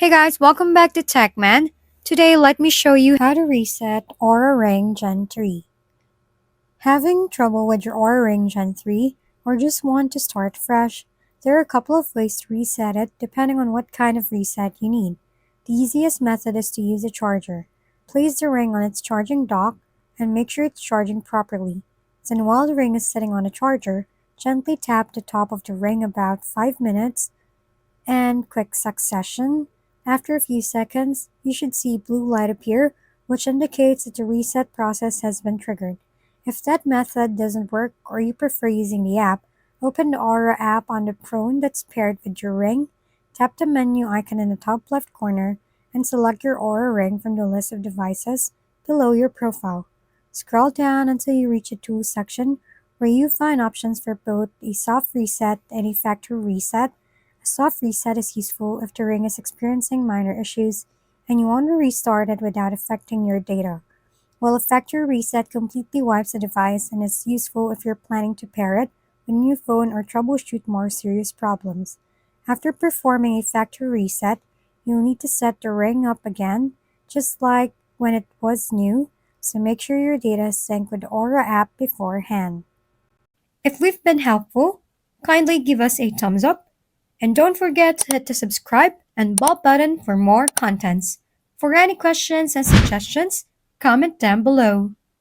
Hey guys, welcome back to TechMan. Today, let me show you how to reset Oura Ring Gen 3. Having trouble with your Oura Ring Gen 3 or just want to start fresh? There are a couple of ways to reset it depending on what kind of reset you need. The easiest method is to use a charger. Place the ring on its charging dock and make sure it's charging properly. Then while the ring is sitting on the charger, gently tap the top of the ring about 5 minutes and quick succession. After a few seconds, you should see blue light appear, which indicates that the reset process has been triggered. If that method doesn't work or you prefer using the app, open the Aura app on the phone that's paired with your ring, tap the menu icon in the top left corner, and select your Aura ring from the list of devices below your profile. Scroll down until you reach a tools section where you find options for both a soft reset and a factory reset. A soft reset is useful if the ring is experiencing minor issues and you want to restart it without affecting your data, while a factory reset completely wipes the device and is useful if you're planning to pair it with a new phone or troubleshoot more serious problems. After performing a factory reset, you'll need to set the ring up again, just like when it was new, so make sure your data is synced with the Aura app beforehand. If we've been helpful, kindly give us a thumbs up and don't forget to hit the subscribe and bell button for more contents. For any questions and suggestions, comment down below.